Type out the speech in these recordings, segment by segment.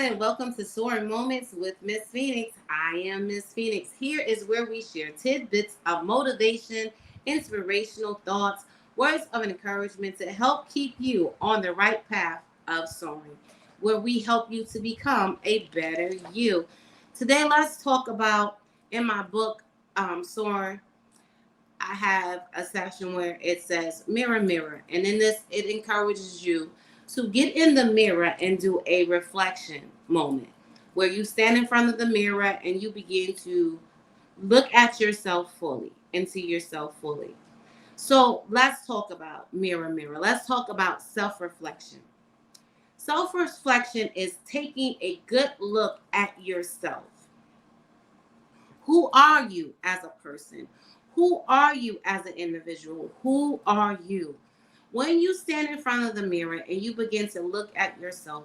and welcome to Soaring Moments with Miss Phoenix. I am Miss Phoenix. Here is where we share tidbits of motivation, inspirational thoughts, words of encouragement to help keep you on the right path of soaring, where we help you to become a better you. Today, let's talk about in my book, Soaring. I have a section where it says mirror, mirror. And in this, it encourages you to get in the mirror and do a reflection moment where you stand in front of the mirror and you begin to look at yourself fully and see yourself fully. So let's talk about mirror, mirror. Let's talk about self reflection. Self reflection is taking a good look at yourself. Who are you as a person? Who are you as an individual? Who are you? When you stand in front of the mirror and you begin to look at yourself,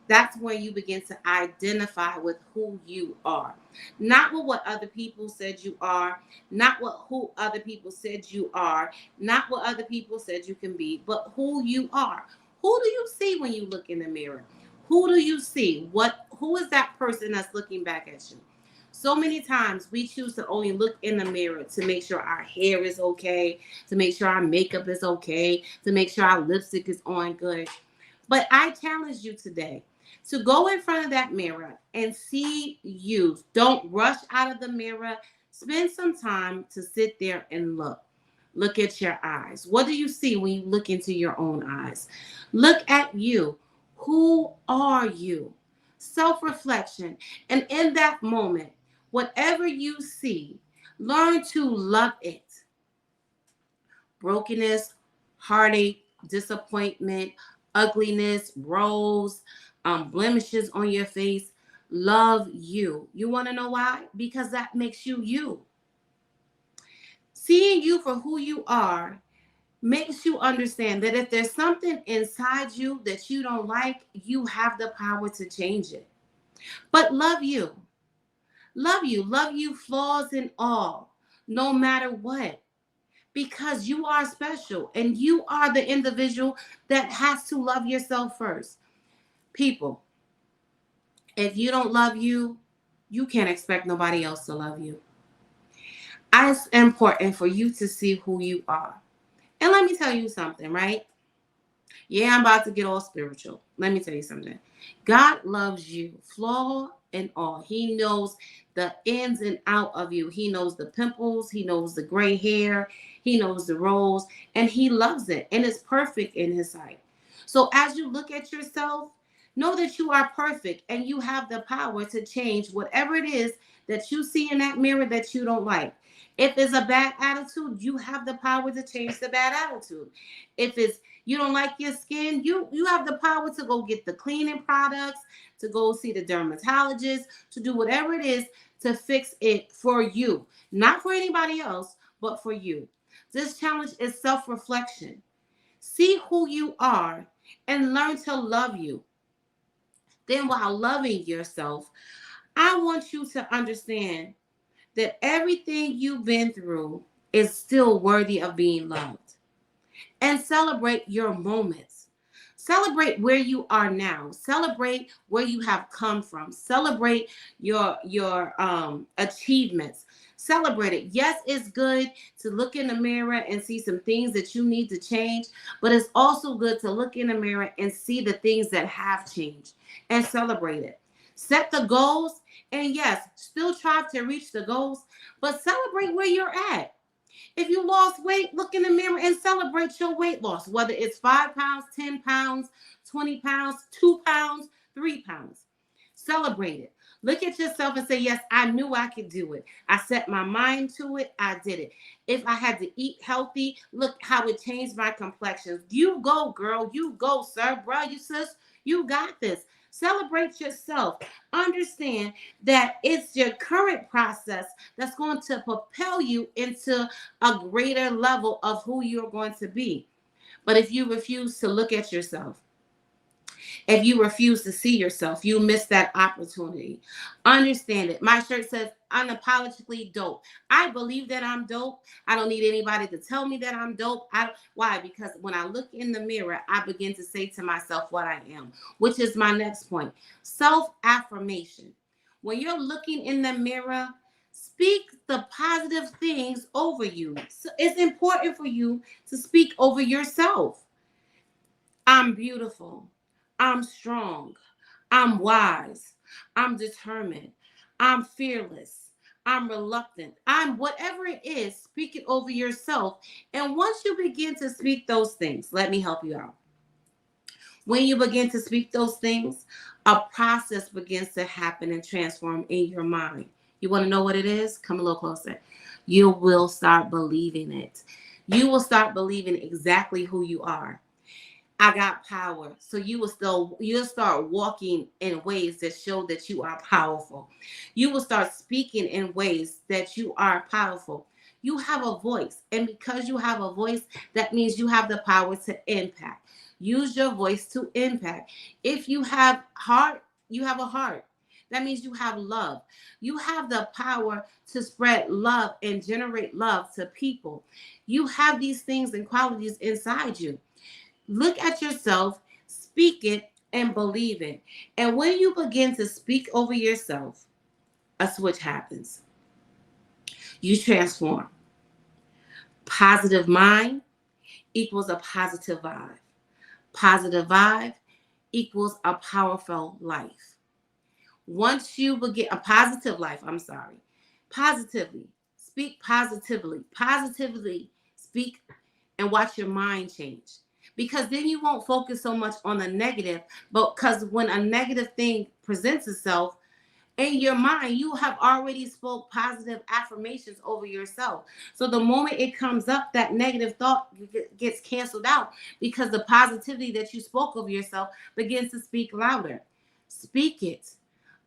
that's when you begin to identify with who you are. Not with what other people said you are, not what who other people said you are, not what other people said you can be, but who you are. Who do you see when you look in the mirror? Who do you see? Who is that person that's looking back at you? So many times we choose to only look in the mirror to make sure our hair is okay, to make sure our makeup is okay, to make sure our lipstick is on good. But I challenge you today to go in front of that mirror and see you. Don't rush out of the mirror. Spend some time to sit there and look. Look at your eyes. What do you see when you look into your own eyes? Look at you. Who are you? Self-reflection. And in that moment, whatever you see, learn to love it. Brokenness, heartache, disappointment, ugliness, rows, blemishes on your face. Love you. You want to know why? Because that makes you you. Seeing you for who you are makes you understand that if there's something inside you that you don't like, you have the power to change it. But love you. Love you, flaws and all, no matter what, because you are special and you are the individual that has to love yourself first. People, if you don't love you, you can't expect nobody else to love you. It's important for you to see who you are. And let me tell you something, right? Yeah, I'm about to get all spiritual. Let me tell you something. God loves you, flaw and all. He knows the ins and out of you. He knows the pimples. He knows the gray hair. He knows the rolls. And he loves it. And it's perfect in his sight. So as you look at yourself, know that you are perfect and you have the power to change whatever it is that you see in that mirror that you don't like. If it's a bad attitude, you have the power to change the bad attitude. If it's you don't like your skin, you have the power to go get the cleaning products, to go see the dermatologist, to do whatever it is to fix it for you. Not for anybody else, but for you. This challenge is self-reflection. See who you are and learn to love you. Then while loving yourself, I want you to understand that everything you've been through is still worthy of being loved. And celebrate your moments. Celebrate where you are now. Celebrate where you have come from. Celebrate your achievements. Celebrate it. Yes, it's good to look in the mirror and see some things that you need to change, but it's also good to look in the mirror and see the things that have changed and celebrate it. Set the goals and yes, still try to reach the goals, but celebrate where you're at. If you lost weight, look in the mirror and celebrate your weight loss, whether it's 5 pounds, 10 pounds, 20 pounds, 2 pounds, 3 pounds. Celebrate it. Look at yourself and say, yes, I knew I could do it. I set my mind to it. I did it. If I had to eat healthy, look how it changed my complexion. You go, girl. You go, sir, bro, you sis. You got this. Celebrate yourself. Understand that it's your current process that's going to propel you into a greater level of who you're going to be. But if you refuse to look at yourself, if you refuse to see yourself, you miss that opportunity. Understand it. My shirt says, unapologetically dope. I believe that I'm dope. I don't need anybody to tell me that I'm dope. Why? Because when I look in the mirror, I begin to say to myself what I am, which is my next point. Self-affirmation. When you're looking in the mirror, speak the positive things over you. So it's important for you to speak over yourself. I'm beautiful. I'm strong. I'm wise. I'm determined. I'm fearless. I'm reluctant. I'm whatever it is, speak it over yourself. And once you begin to speak those things, let me help you out. When you begin to speak those things, a process begins to happen and transform in your mind. You want to know what it is? Come a little closer. You will start believing it. You will start believing exactly who you are. I got power. So you'll start walking in ways that show that you are powerful. You will start speaking in ways that you are powerful. You have a voice. And because you have a voice, that means you have the power to impact. Use your voice to impact. If you have heart, you have a heart. That means you have love. You have the power to spread love and generate love to people. You have these things and qualities inside you. Look at yourself, speak it, and believe it. And when you begin to speak over yourself, a switch happens. You transform. Positive mind equals a positive vibe. Positive vibe equals a powerful life. Once you begin a positive life, positively, speak positively, speak and watch your mind change. Because then you won't focus so much on the negative, but because when a negative thing presents itself in your mind, you have already spoke positive affirmations over yourself. So the moment it comes up, that negative thought gets canceled out because the positivity that you spoke of yourself begins to speak louder. Speak it,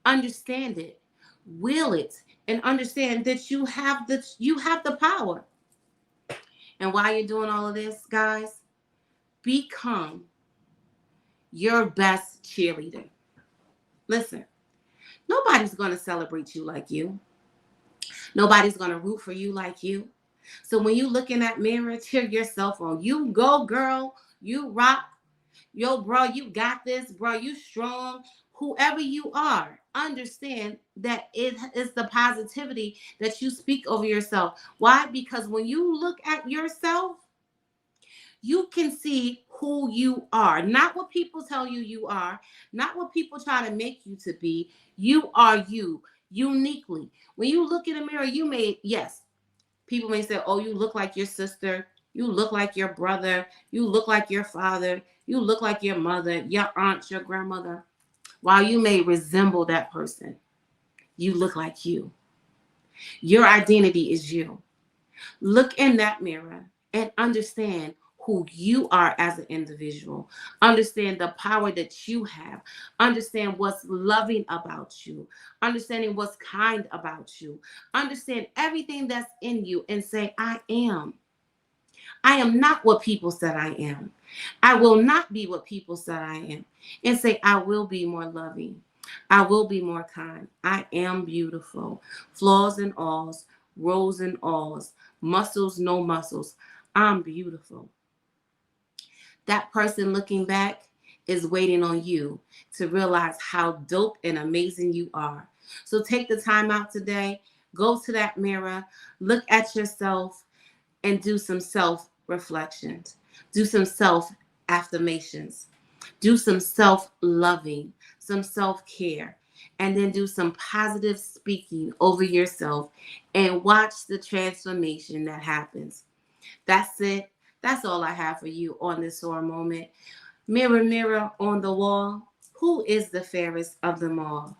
understand it, will it, and understand that you have the power. And while you're doing all of this, guys, become your best cheerleader. Listen, nobody's going to celebrate you like you. Nobody's going to root for you like you. So when you look in that mirror, cheer yourself on. You go, girl. You rock. Yo, bro, you got this. Bro, you strong. Whoever you are, understand that it is the positivity that you speak over yourself. Why? Because when you look at yourself, you can see who you are, not what people tell you you are, not what people try to make you to be. You are you uniquely. When you look in the mirror, yes, people may say, oh, you look like your sister, you look like your brother, you look like your father, you look like your mother, your aunt, your grandmother. While you may resemble that person, you look like you. Your identity is you. Look in that mirror and understand who you are as an individual. Understand the power that you have. Understand what's loving about you. Understanding what's kind about you. Understand everything that's in you and say, I am. I am not what people said I am. I will not be what people said I am. And say, I will be more loving. I will be more kind. I am beautiful. Flaws and alls, rows and alls, muscles, no muscles. I'm beautiful. That person looking back is waiting on you to realize how dope and amazing you are. So take the time out today, go to that mirror, look at yourself, and do some self-reflections. Do some self-affirmations. Do some self-loving, some self-care, and then do some positive speaking over yourself and watch the transformation that happens. That's it. That's all I have for you on this SOAR moment. Mirror, mirror on the wall, who is the fairest of them all?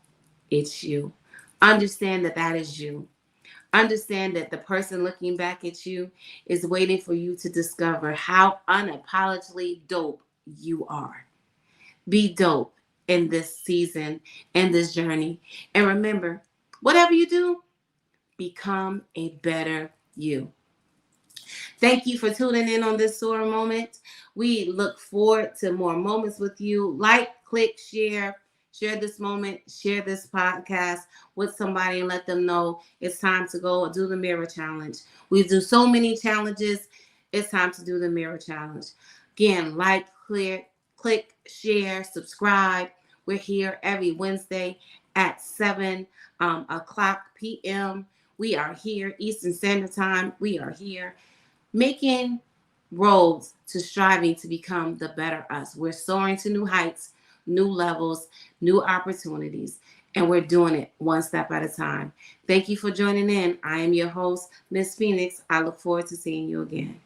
It's you. Understand that that is you. Understand that the person looking back at you is waiting for you to discover how unapologetically dope you are. Be dope in this season and this journey. And remember, whatever you do, become a better you. Thank you for tuning in on this SOAR moment. We look forward to more moments with you. Like, click, share, share this moment, share this podcast with somebody and let them know it's time to go do the mirror challenge. We do so many challenges. It's time to do the mirror challenge. Again, like, click, share, subscribe. We're here every Wednesday at 7 o'clock p.m. We are here, Eastern Standard Time. We are here making roads to striving to become the better us. We're soaring to new heights, new levels, new opportunities, and we're doing it one step at a time. Thank you for joining in. I am your host, Miss Phoenix. I look forward to seeing you again.